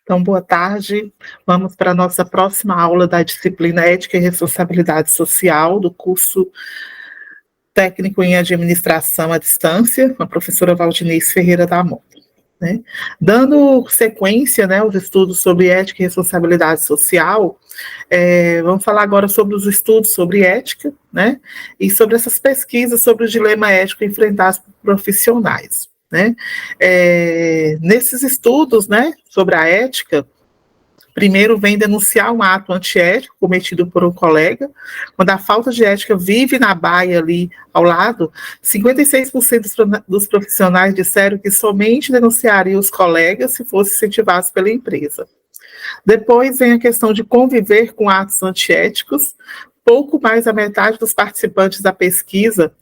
Então, boa tarde. Vamos para a nossa próxima aula da disciplina Ética e Responsabilidade Social, do curso Técnico em Administração à Distância, com a professora Valdinice Ferreira da Mota. Né? Dando sequência, aos estudos sobre ética e responsabilidade social, vamos falar agora sobre os estudos sobre ética, e sobre essas pesquisas sobre o dilema ético enfrentado por profissionais. Nesses estudos, sobre a ética, primeiro vem denunciar um ato antiético cometido por um colega, quando a falta de ética vive na baia ali ao lado, 56% dos profissionais disseram que somente denunciariam os colegas se fossem incentivados pela empresa. Depois vem a questão de conviver com atos antiéticos. Pouco mais da metade dos participantes da pesquisa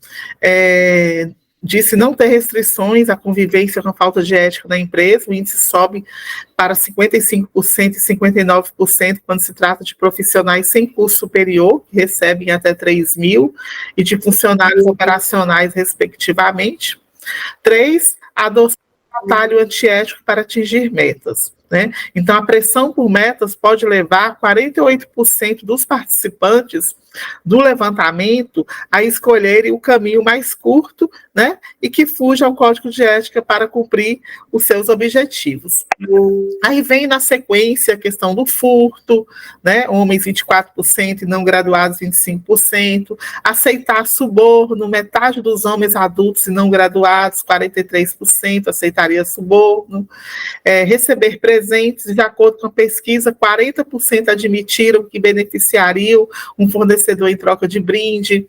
disse não ter restrições à convivência com a falta de ética na empresa. O índice sobe para 55% e 59% quando se trata de profissionais sem curso superior, que recebem até 3 mil, e de funcionários operacionais, respectivamente. 3, adoção de atalho antiético para atingir metas. Então, a pressão por metas pode levar 48% dos participantes do levantamento a escolherem o caminho mais curto, e que fuja ao código de ética para cumprir os seus objetivos. Aí vem na sequência a questão do furto, homens 24% e não graduados 25%, aceitar suborno, metade dos homens adultos e não graduados, 43% aceitaria suborno, receber presentes, de acordo com a pesquisa, 40% admitiram que beneficiariam um fornecedor em troca de brinde.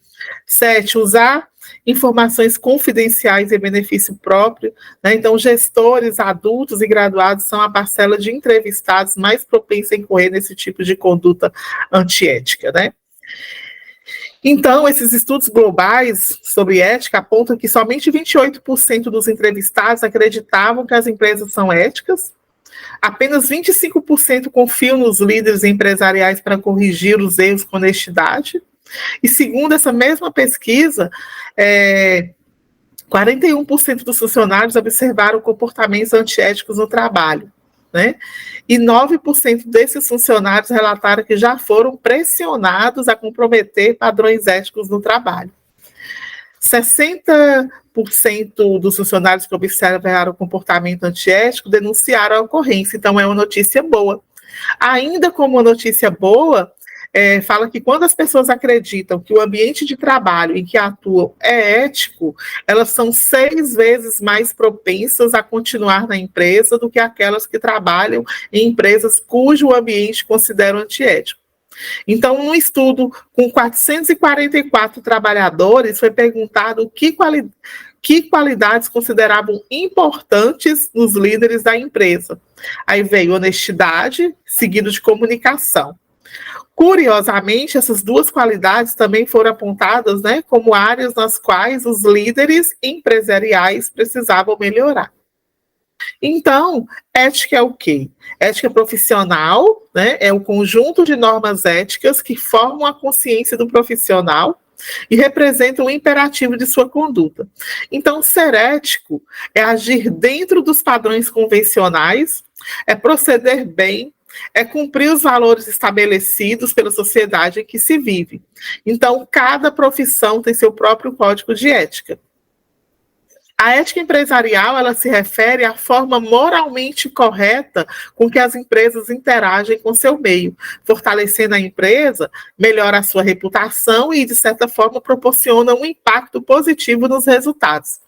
7, usar informações confidenciais em benefício próprio. Então, gestores adultos e graduados são a parcela de entrevistados mais propensa a incorrer nesse tipo de conduta antiética. Então, esses estudos globais sobre ética apontam que somente 28% dos entrevistados acreditavam que as empresas são éticas, apenas 25% confiam nos líderes empresariais para corrigir os erros com honestidade, e segundo essa mesma pesquisa, 41% dos funcionários observaram comportamentos antiéticos no trabalho, e 9% desses funcionários relataram que já foram pressionados a comprometer padrões éticos no trabalho. 60% dos funcionários que observaram comportamento antiético denunciaram a ocorrência, então é uma notícia boa. Ainda como uma notícia boa, fala que quando as pessoas acreditam que o ambiente de trabalho em que atuam é ético, elas são 6 vezes mais propensas a continuar na empresa do que aquelas que trabalham em empresas cujo ambiente consideram antiético. Então, num estudo com 444 trabalhadores, foi perguntado que qualidades consideravam importantes nos líderes da empresa. Aí veio honestidade, seguido de comunicação. Curiosamente, essas duas qualidades também foram apontadas, como áreas nas quais os líderes empresariais precisavam melhorar. Então, ética é o quê? Ética profissional, é o conjunto de normas éticas que formam a consciência do profissional e representam o imperativo de sua conduta. Então, ser ético é agir dentro dos padrões convencionais, é proceder bem, é cumprir os valores estabelecidos pela sociedade em que se vive. Então, cada profissão tem seu próprio código de ética. A ética empresarial, ela se refere à forma moralmente correta com que as empresas interagem com seu meio, fortalecendo a empresa, melhora a sua reputação e, de certa forma, proporciona um impacto positivo nos resultados.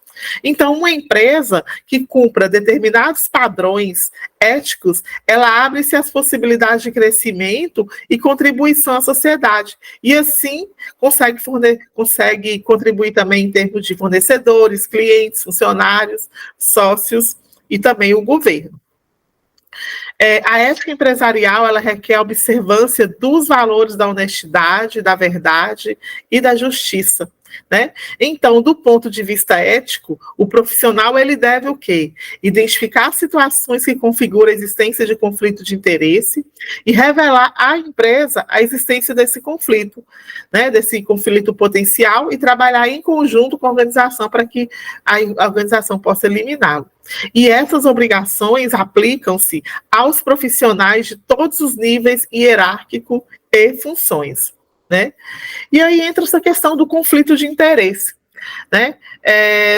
Então, uma empresa que cumpra determinados padrões éticos, ela abre-se às possibilidades de crescimento e contribuição à sociedade. E, assim, consegue contribuir também em termos de fornecedores, clientes, funcionários, sócios e também o governo. A ética empresarial, ela requer a observância dos valores da honestidade, da verdade e da justiça. Então, do ponto de vista ético, o profissional ele deve o quê? Identificar situações que configuram a existência de conflito de interesse e revelar à empresa a existência desse conflito potencial, e trabalhar em conjunto com a organização para que a organização possa eliminá-lo. E essas obrigações aplicam-se aos profissionais de todos os níveis hierárquicos e funções, né? E aí entra essa questão do conflito de interesse, né?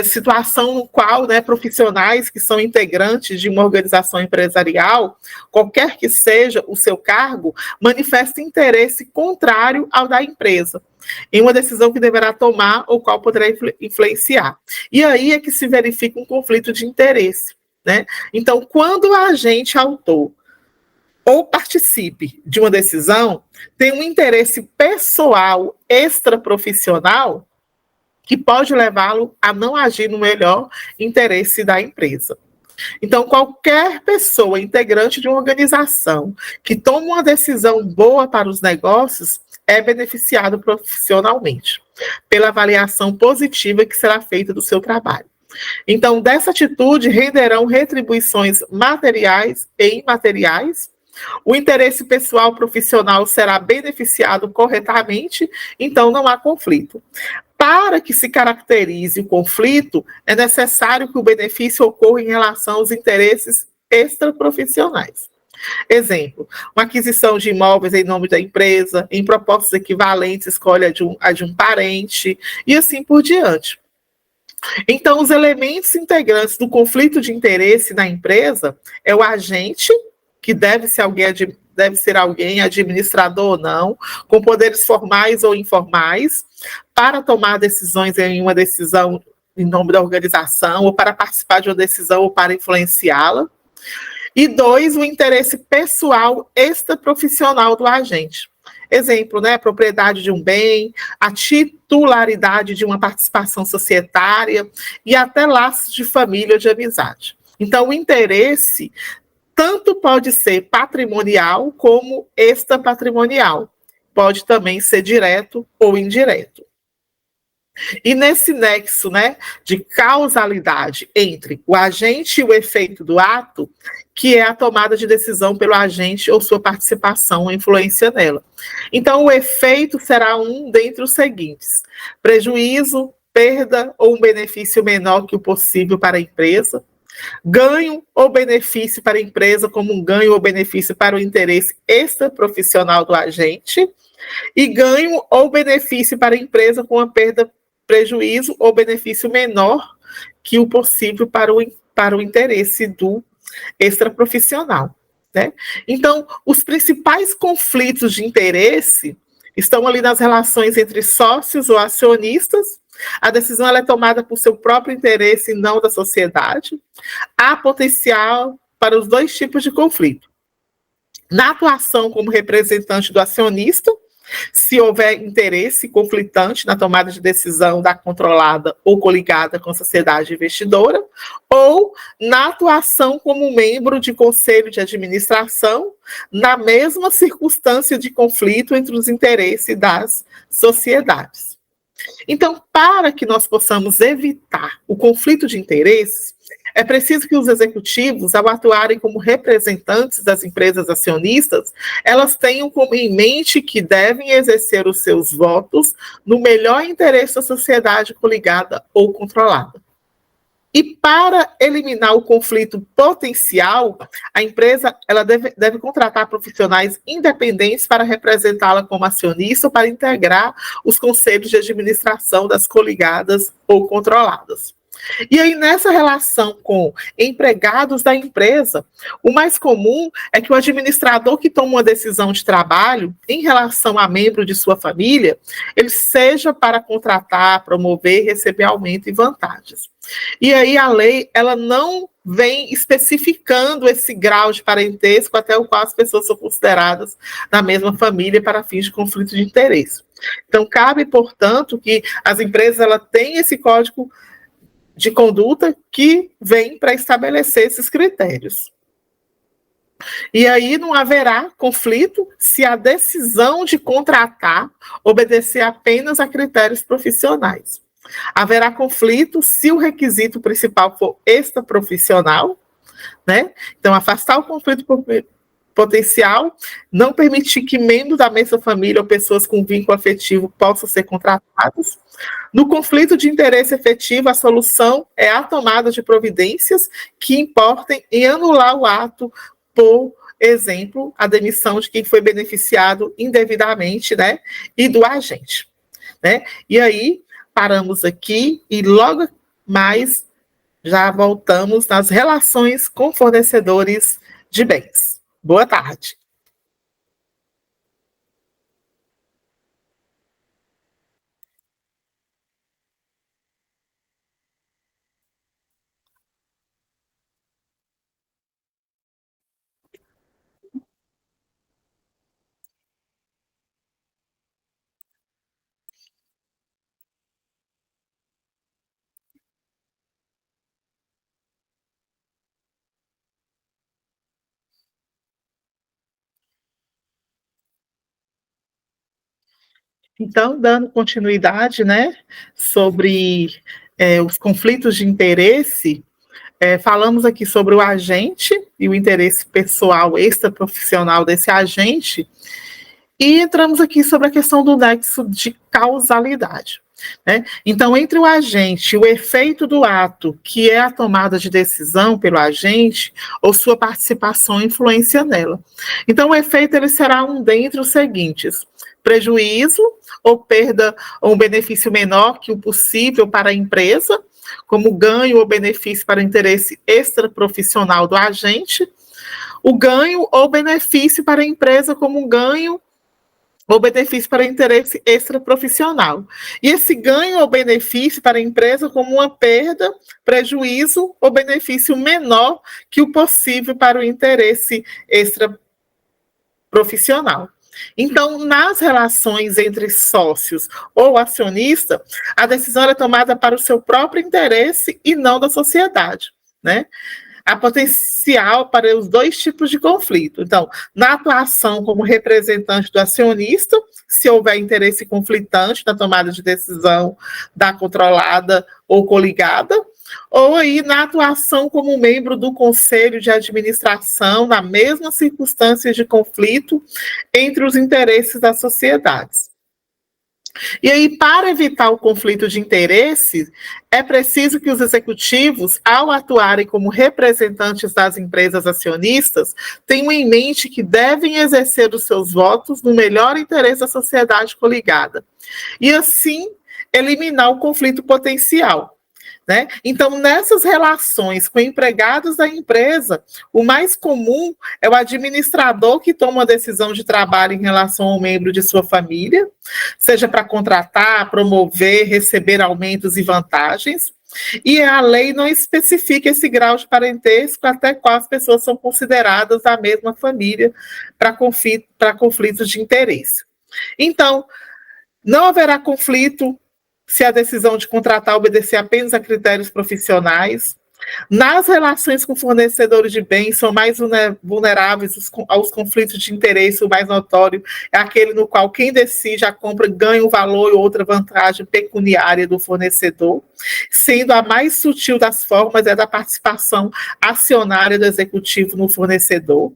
Situação no qual, né, profissionais que são integrantes de uma organização empresarial, qualquer que seja o seu cargo, manifestam interesse contrário ao da empresa, em uma decisão que deverá tomar ou qual poderá influenciar. E aí é que se verifica um conflito de interesse, né? Então, quando o agente autor ou participe de uma decisão, tem um interesse pessoal extraprofissional que pode levá-lo a não agir no melhor interesse da empresa. Então, qualquer pessoa integrante de uma organização que toma uma decisão boa para os negócios é beneficiado profissionalmente, pela avaliação positiva que será feita do seu trabalho. Então, dessa atitude renderão retribuições materiais e imateriais. O interesse pessoal profissional será beneficiado corretamente, então não há conflito. Para que se caracterize o conflito, é necessário que o benefício ocorra em relação aos interesses extraprofissionais. Exemplo, uma aquisição de imóveis em nome da empresa, em propostas equivalentes, escolha a de um parente, e assim por diante. Então, os elementos integrantes do conflito de interesse na empresa é o agente, que deve ser alguém, administrador ou não, com poderes formais ou informais, para tomar decisões em uma decisão em nome da organização, ou para participar de uma decisão ou para influenciá-la. E 2, o interesse pessoal extraprofissional do agente. Exemplo, né, propriedade de um bem, a titularidade de uma participação societária e até laços de família ou de amizade. Então, o interesse tanto pode ser patrimonial como extrapatrimonial. Pode também ser direto ou indireto. E nesse nexo, né, de causalidade entre o agente e o efeito do ato, que é a tomada de decisão pelo agente ou sua participação ou influência nela. Então, o efeito será um dentre os seguintes: prejuízo, perda ou um benefício menor que o possível para a empresa, ganho ou benefício para a empresa como um ganho ou benefício para o interesse extraprofissional do agente, e ganho ou benefício para a empresa com a perda, prejuízo ou benefício menor que o possível para o interesse do extraprofissional, né? Então, os principais conflitos de interesse estão ali nas relações entre sócios ou acionistas. A decisão ela é tomada por seu próprio interesse e não da sociedade. Há potencial para os 2 tipos de conflito. Na atuação como representante do acionista, se houver interesse conflitante na tomada de decisão da controlada ou coligada com a sociedade investidora, ou na atuação como membro de conselho de administração, na mesma circunstância de conflito entre os interesses das sociedades. Então, para que nós possamos evitar o conflito de interesses, é preciso que os executivos, ao atuarem como representantes das empresas acionistas, elas tenham em mente que devem exercer os seus votos no melhor interesse da sociedade coligada ou controlada. E para eliminar o conflito potencial, a empresa ela deve contratar profissionais independentes para representá-la como acionista ou para integrar os conselhos de administração das coligadas ou controladas. E aí, nessa relação com empregados da empresa, o mais comum é que o administrador que toma uma decisão de trabalho em relação a membro de sua família, ele seja para contratar, promover, receber aumento e vantagens. E aí a lei, ela não vem especificando esse grau de parentesco até o qual as pessoas são consideradas da mesma família para fins de conflito de interesse. Então, cabe, portanto, que as empresas ela têm esse código de conduta que vem para estabelecer esses critérios. E aí não haverá conflito se a decisão de contratar obedecer apenas a critérios profissionais. Haverá conflito se o requisito principal for extraprofissional, né? Então, afastar o conflito potencial, não permitir que membros da mesma família ou pessoas com vínculo afetivo possam ser contratados. No conflito de interesse efetivo, a solução é a tomada de providências que importem em anular o ato, por exemplo, a demissão de quem foi beneficiado indevidamente, né, e do agente, né? E aí, paramos aqui e logo mais já voltamos nas relações com fornecedores de bens. Boa tarde. Então, dando continuidade, né, sobre os conflitos de interesse, falamos aqui sobre o agente e o interesse pessoal extraprofissional desse agente, e entramos aqui sobre a questão do nexo de causalidade, né? Então, entre o agente e o efeito do ato, que é a tomada de decisão pelo agente, ou sua participação e influência nela. Então, o efeito ele será um dentre os seguintes: prejuízo ou perda ou um benefício menor que o possível para a empresa, como ganho ou benefício para o interesse extraprofissional do agente, o ganho ou benefício para a empresa como um ganho ou benefício para interesse extraprofissional. E esse ganho ou benefício para a empresa como uma perda, prejuízo ou benefício menor que o possível para o interesse extraprofissional. Então, nas relações entre sócios ou acionista, a decisão é tomada para o seu próprio interesse e não da sociedade, né? Há potencial para os dois tipos de conflito. Então, na atuação como representante do acionista, se houver interesse conflitante na tomada de decisão da controlada ou coligada, ou aí na atuação como membro do conselho de administração, na mesma circunstância de conflito entre os interesses das sociedades. E aí, para evitar o conflito de interesse, é preciso que os executivos, ao atuarem como representantes das empresas acionistas, tenham em mente que devem exercer os seus votos no melhor interesse da sociedade coligada. E assim, eliminar o conflito potencial. Né? Então, nessas relações com empregados da empresa, o mais comum é o administrador que toma a decisão de trabalho em relação ao membro de sua família, seja para contratar, promover, receber aumentos e vantagens, e a lei não especifica esse grau de parentesco até qual as pessoas são consideradas da mesma família para conflitos de interesse. Então, não haverá conflito se a decisão de contratar obedecer apenas a critérios profissionais. Nas relações com fornecedores de bens, são mais vulneráveis aos conflitos de interesse. O mais notório é aquele no qual quem decide a compra ganha um valor ou outra vantagem pecuniária do fornecedor, sendo a mais sutil das formas é da participação acionária do executivo no fornecedor.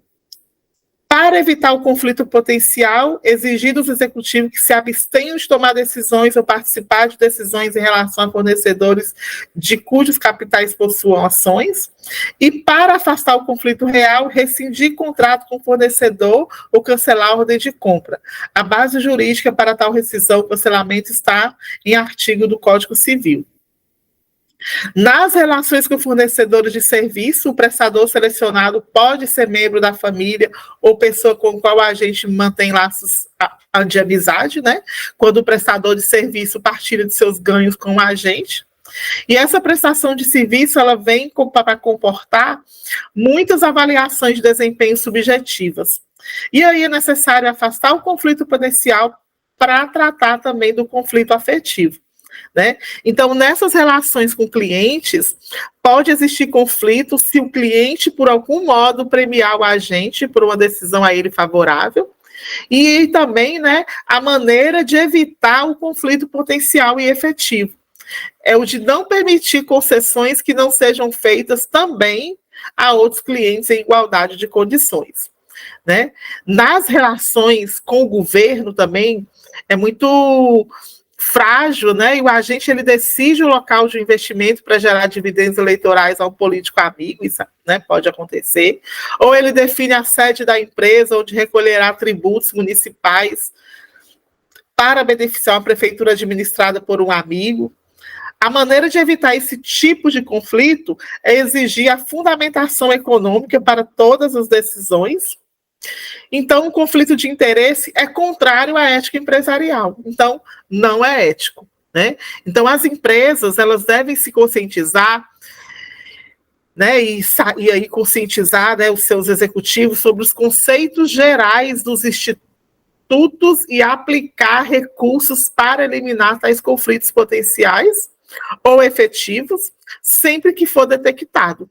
Para evitar o conflito potencial, exigir dos executivos que se abstenham de tomar decisões ou participar de decisões em relação a fornecedores de cujos capitais possuam ações. E para afastar o conflito real, rescindir contrato com o fornecedor ou cancelar a ordem de compra. A base jurídica para tal rescisão ou cancelamento está em artigo do Código Civil. Nas relações com fornecedores de serviço, o prestador selecionado pode ser membro da família ou pessoa com a qual o agente mantém laços de amizade, né? Quando o prestador de serviço partilha de seus ganhos com o agente. E essa prestação de serviço, ela vem para comportar muitas avaliações de desempenho subjetivas. E aí é necessário afastar o conflito potencial para tratar também do conflito afetivo. Né? Então, nessas relações com clientes, pode existir conflito se o cliente, por algum modo, premiar o agente por uma decisão a ele favorável, e também, né, a maneira de evitar o conflito potencial e efetivo. É o de não permitir concessões que não sejam feitas também a outros clientes em igualdade de condições. né? Nas relações com o governo também é muito frágil, né? E o agente ele decide o local de investimento para gerar dividendos eleitorais a um político amigo, isso, né, pode acontecer. Ou ele define a sede da empresa onde recolherá tributos municipais para beneficiar uma prefeitura administrada por um amigo. A maneira de evitar esse tipo de conflito é exigir a fundamentação econômica para todas as decisões. Então, o conflito de interesse é contrário à ética empresarial. Então, não é ético, né? Então, as empresas, elas devem se conscientizar, né, e aí conscientizar, né, os seus executivos sobre os conceitos gerais dos institutos e aplicar recursos para eliminar tais conflitos potenciais ou efetivos, sempre que for detectado.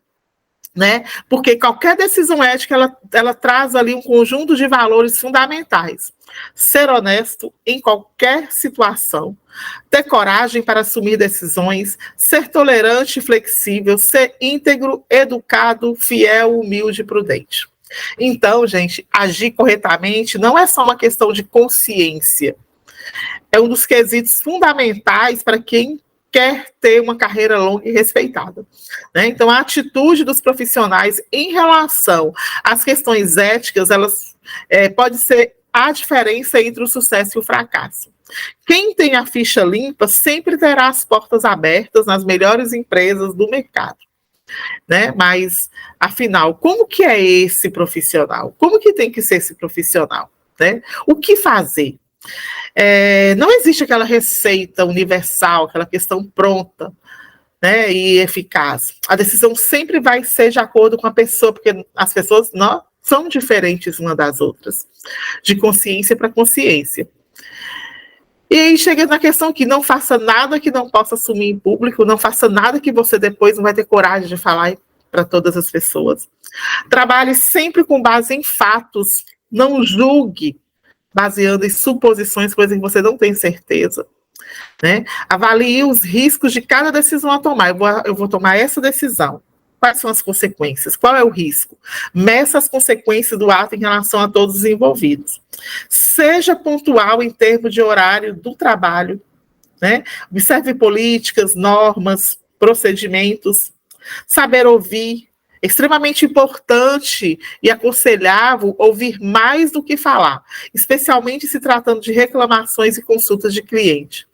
Né? Porque qualquer decisão ética, ela traz ali um conjunto de valores fundamentais. Ser honesto em qualquer situação, ter coragem para assumir decisões, ser tolerante e flexível, ser íntegro, educado, fiel, humilde e prudente. Então, gente, agir corretamente não é só uma questão de consciência. É um dos quesitos fundamentais para quem quer ter uma carreira longa e respeitada, né? Então, a atitude dos profissionais em relação às questões éticas, elas pode ser a diferença entre o sucesso e o fracasso. Quem tem a ficha limpa sempre terá as portas abertas nas melhores empresas do mercado, né? Mas, afinal, como que é esse profissional? Como que tem que ser esse profissional, né? O que fazer? Não existe aquela receita universal, aquela questão pronta, né, e eficaz. A decisão sempre vai ser de acordo com a pessoa, porque as pessoas não são diferentes uma das outras, de consciência para consciência. E aí chega na questão que não faça nada que não possa assumir em público, não faça nada que você depois não vai ter coragem de falar para todas as pessoas. Trabalhe sempre com base em fatos, não julgue baseando em suposições, coisas que você não tem certeza, né? Avalie os riscos de cada decisão a tomar. Eu vou tomar essa decisão. Quais são as consequências? Qual é o risco? Meça as consequências do ato em relação a todos os envolvidos. Seja pontual em termos de horário do trabalho, né? Observe políticas, normas, procedimentos. Saber ouvir. Extremamente importante e aconselhável ouvir mais do que falar, especialmente se tratando de reclamações e consultas de cliente.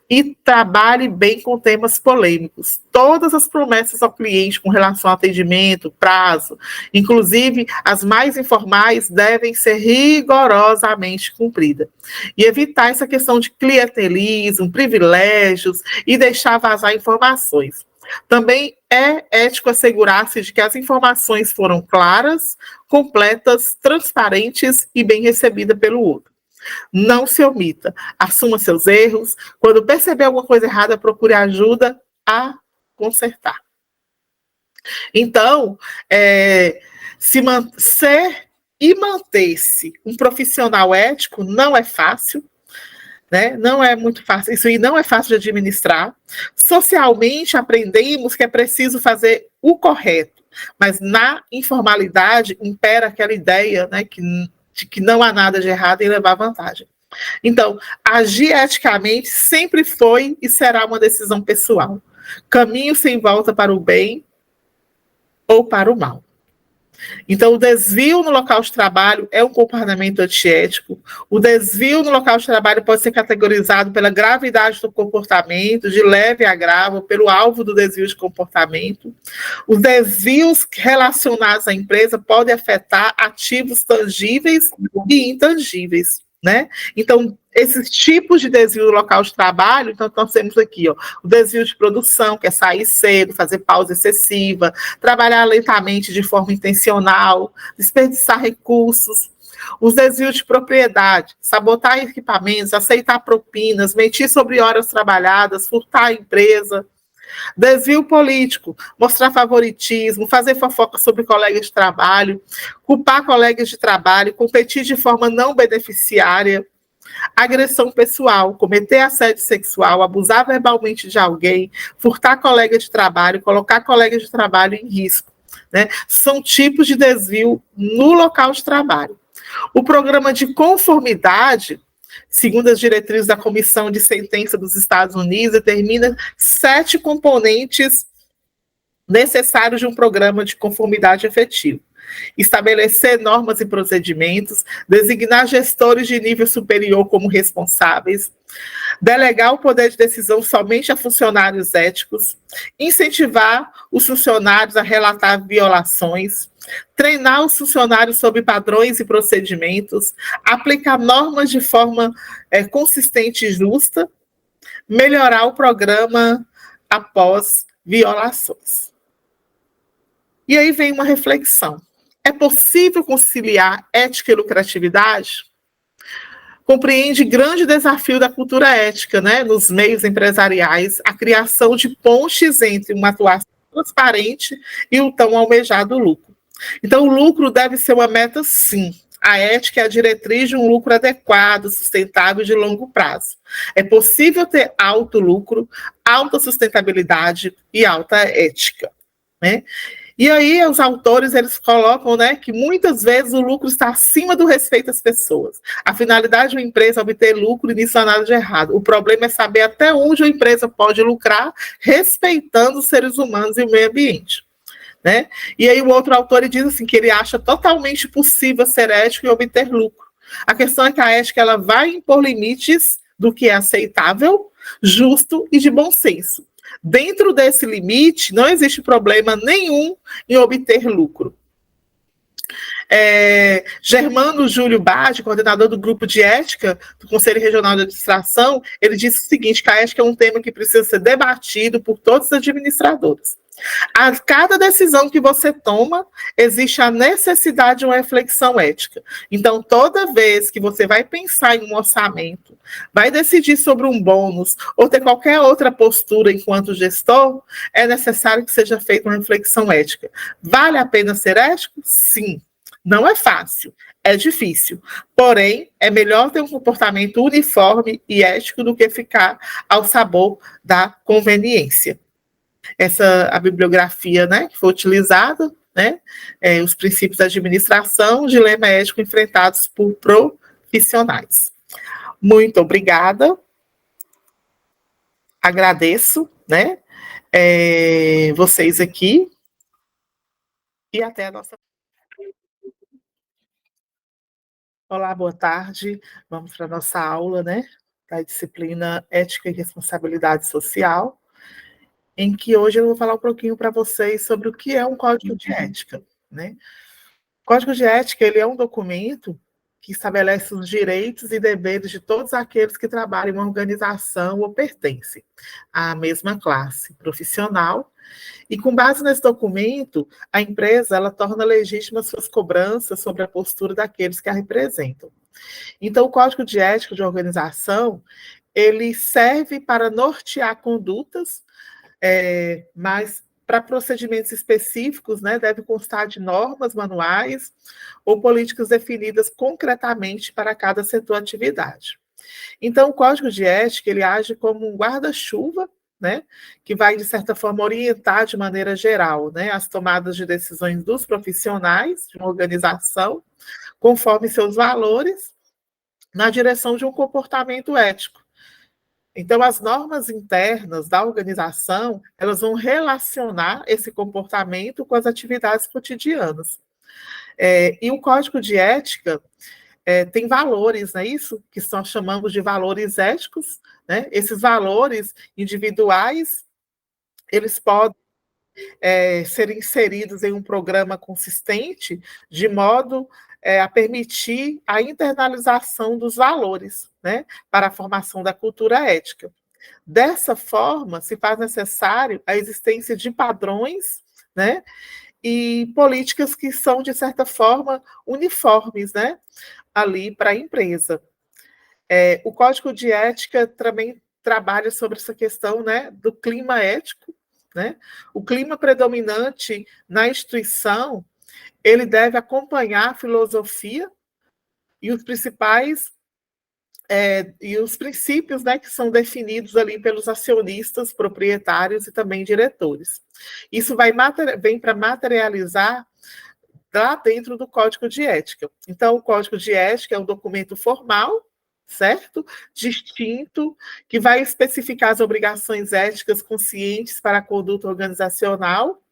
E trabalhe bem com temas polêmicos. Todas as promessas ao cliente com relação ao atendimento, prazo, inclusive as mais informais, devem ser rigorosamente cumpridas. E evitar essa questão de clientelismo, privilégios e deixar vazar informações. Também é ético assegurar-se de que as informações foram claras, completas, transparentes e bem recebidas pelo outro. Não se omita, assuma seus erros. Quando perceber alguma coisa errada, procure ajuda a consertar. Então, ser e manter-se um profissional ético não é fácil, né? Não é muito fácil, isso aí não é fácil de administrar. Socialmente, aprendemos que é preciso fazer o correto, mas na informalidade impera aquela ideia, né, de que não há nada de errado em levar vantagem. Então, agir eticamente sempre foi e será uma decisão pessoal. Caminho sem volta para o bem ou para o mal. Então, o desvio no local de trabalho é um comportamento antiético. O desvio no local de trabalho pode ser categorizado pela gravidade do comportamento, de leve a grave, pelo alvo do desvio de comportamento. Os desvios relacionados à empresa podem afetar ativos tangíveis e intangíveis, né? Então, esses tipos de desvio no local de trabalho, então nós temos aqui, ó, o desvio de produção, que é sair cedo, fazer pausa excessiva, trabalhar lentamente de forma intencional, desperdiçar recursos. Os desvios de propriedade, sabotar equipamentos, aceitar propinas, mentir sobre horas trabalhadas, furtar a empresa. Desvio político, mostrar favoritismo, fazer fofoca sobre colegas de trabalho, culpar colegas de trabalho, competir de forma não beneficiária. Agressão pessoal, cometer assédio sexual, abusar verbalmente de alguém, furtar colega de trabalho, colocar colegas de trabalho em risco. né, são tipos de desvio no local de trabalho. O programa de conformidade, segundo as diretrizes da Comissão de Sentença dos Estados Unidos, determina 7 componentes necessários de um programa de conformidade efetivo: estabelecer normas e procedimentos, designar gestores de nível superior como responsáveis, delegar o poder de decisão somente a funcionários éticos, incentivar os funcionários a relatar violações, treinar os funcionários sobre padrões e procedimentos, aplicar normas de forma consistente e justa, melhorar o programa após violações. E aí vem uma reflexão. É possível conciliar ética e lucratividade? Compreende grande desafio da cultura ética, né, nos meios empresariais, a criação de pontes entre uma atuação transparente e o tão almejado lucro. Então, o lucro deve ser uma meta, sim. A ética é a diretriz de um lucro adequado, sustentável e de longo prazo. É possível ter alto lucro, alta sustentabilidade e alta ética, né? E aí os autores, eles colocam, né, que muitas vezes o lucro está acima do respeito às pessoas. A finalidade de uma empresa é obter lucro e nisso não há nada de errado. O problema é saber até onde a empresa pode lucrar, respeitando os seres humanos e o meio ambiente, né? E aí o outro autor diz assim, que ele acha totalmente possível ser ético e obter lucro. A questão é que a ética, ela vai impor limites do que é aceitável, justo e de bom senso. Dentro desse limite, não existe problema nenhum em obter lucro. Germano Júlio Bade, coordenador do grupo de ética do Conselho Regional de Administração, ele disse o seguinte, que a ética é um tema que precisa ser debatido por todos os administradores. A cada decisão que você toma, existe a necessidade de uma reflexão ética. Então, toda vez que você vai pensar em um orçamento, vai decidir sobre um bônus ou ter qualquer outra postura enquanto gestor, é necessário que seja feita uma reflexão ética. Vale a pena ser ético? Sim. Não é fácil, é difícil. Porém, é melhor ter um comportamento uniforme e ético do que ficar ao sabor da conveniência. A bibliografia, né, que foi utilizada, né, os princípios da administração, dilema ético enfrentados por profissionais. Muito obrigada. Agradeço, né, vocês aqui e até a nossa. Olá, boa tarde. Vamos para a nossa aula, né, da disciplina Ética e Responsabilidade Social, em que hoje eu vou falar um pouquinho para vocês sobre o que é um código de ética, né? O código de ética, ele é um documento que estabelece os direitos e deveres de todos aqueles que trabalham em uma organização ou pertencem à mesma classe profissional. E com base nesse documento, a empresa, ela torna legítimas suas cobranças sobre a postura daqueles que a representam. Então, o código de ética de organização, ele serve para nortear condutas, mas para procedimentos específicos, né, deve constar de normas, manuais ou políticas definidas concretamente para cada setor atividade. Então, o código de ética, ele age como um guarda-chuva, né, que vai, de certa forma, orientar de maneira geral, né, as tomadas de decisões dos profissionais de uma organização, conforme seus valores, na direção de um comportamento ético. Então, as normas internas da organização, elas vão relacionar esse comportamento com as atividades cotidianas. E o código de ética tem valores, não é isso? Que nós chamamos de valores éticos, né? Esses valores individuais, eles podem ser inseridos em um programa consistente, de modo a permitir a internalização dos valores, né, para a formação da cultura ética. Dessa forma, se faz necessário a existência de padrões, né, e políticas que são, de certa forma, uniformes, né, ali para a empresa. O Código de Ética também trabalha sobre essa questão, né, do clima ético, né? O clima predominante na instituição, ele deve acompanhar a filosofia e os principais e os princípios, né, que são definidos ali pelos acionistas, proprietários e também diretores. Isso vem para materializar lá dentro do Código de Ética. Então, o Código de Ética é um documento formal, certo? Distinto, que vai especificar as obrigações éticas conscientes para a conduta organizacional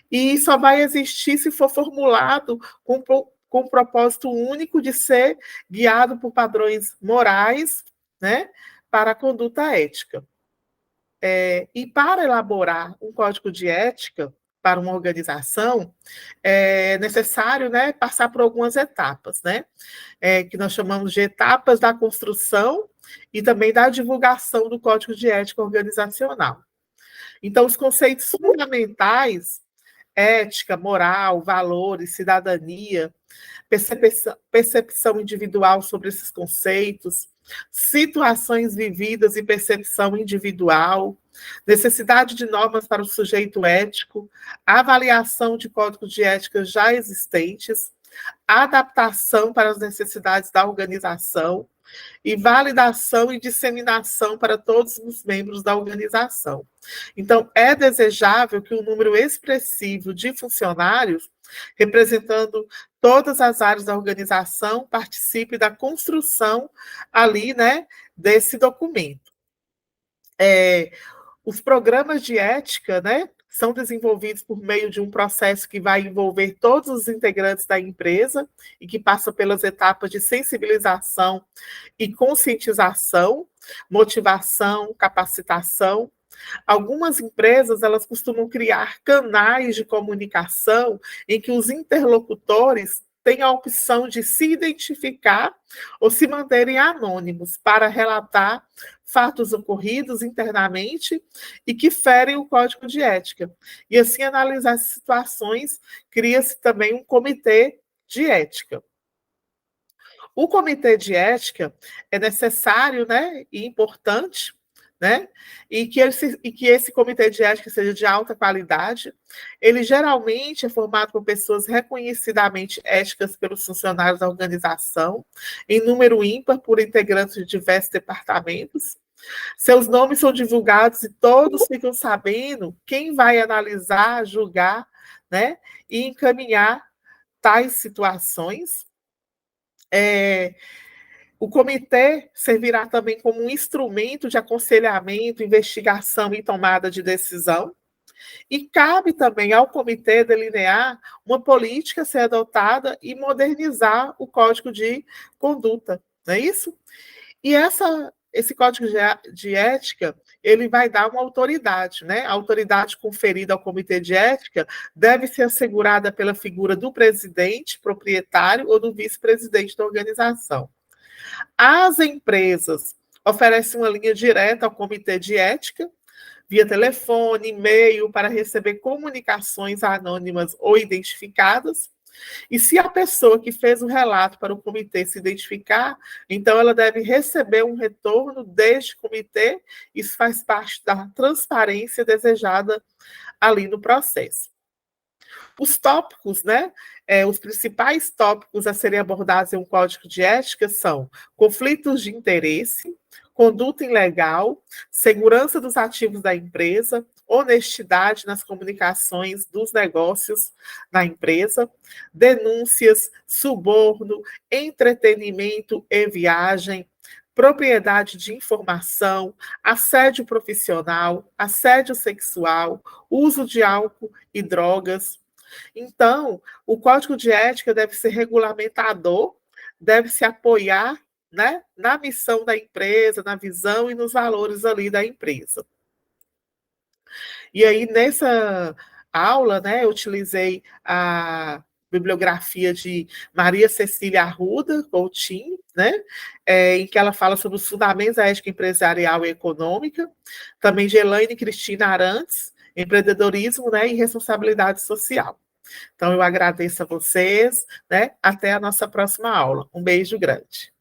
e só vai existir se for formulado com o propósito único de ser guiado por padrões morais, né, para a conduta ética. E para elaborar um código de ética para uma organização, é necessário, né, passar por algumas etapas, né, que nós chamamos de etapas da construção e também da divulgação do código de ética organizacional. Então, os conceitos fundamentais, ética, moral, valores, cidadania, percepção individual sobre esses conceitos, situações vividas e percepção individual, necessidade de normas para o sujeito ético, avaliação de códigos de ética já existentes, adaptação para as necessidades da organização e validação e disseminação para todos os membros da organização. Então, é desejável que um número expressivo de funcionários, representando todas as áreas da organização, participe da construção ali, né, desse documento. Os programas de ética, né, são desenvolvidos por meio de um processo que vai envolver todos os integrantes da empresa e que passa pelas etapas de sensibilização e conscientização, motivação, capacitação. Algumas empresas, elas costumam criar canais de comunicação em que os interlocutores têm a opção de se identificar ou se manterem anônimos para relatar fatos ocorridos internamente e que ferem o código de ética. E assim analisar as situações, cria-se também um comitê de ética. O comitê de ética é necessário, né, e importante, né, e que esse comitê de ética seja de alta qualidade. Ele geralmente é formado por pessoas reconhecidamente éticas pelos funcionários da organização, em número ímpar por integrantes de diversos departamentos. Seus nomes são divulgados e todos ficam sabendo quem vai analisar, julgar, né, e encaminhar tais situações. O comitê servirá também como um instrumento de aconselhamento, investigação e tomada de decisão. E cabe também ao comitê delinear uma política a ser adotada e modernizar o código de conduta, não é isso? E esse código de ética, ele vai dar uma autoridade, né? A autoridade conferida ao comitê de ética deve ser assegurada pela figura do presidente, proprietário ou do vice-presidente da organização. As empresas oferecem uma linha direta ao comitê de ética, via telefone, e-mail, para receber comunicações anônimas ou identificadas. E se a pessoa que fez o relato para o comitê se identificar, então ela deve receber um retorno deste comitê. Isso faz parte da transparência desejada ali no processo. Os tópicos, né? Os principais tópicos a serem abordados em um código de ética são conflitos de interesse, conduta ilegal, segurança dos ativos da empresa, honestidade nas comunicações dos negócios da empresa, denúncias, suborno, entretenimento e viagem, propriedade de informação, assédio profissional, assédio sexual, uso de álcool e drogas. Então, o código de ética deve ser regulamentador, deve se apoiar, né, na missão da empresa, na visão e nos valores ali da empresa. E aí, nessa aula, né, eu utilizei a bibliografia de Maria Cecília Arruda Coutinho, né, em que ela fala sobre os fundamentos da ética empresarial e econômica, também de Elaine Cristina Arantes, empreendedorismo, né, e responsabilidade social. Então, eu agradeço a vocês, né, até a nossa próxima aula. Um beijo grande.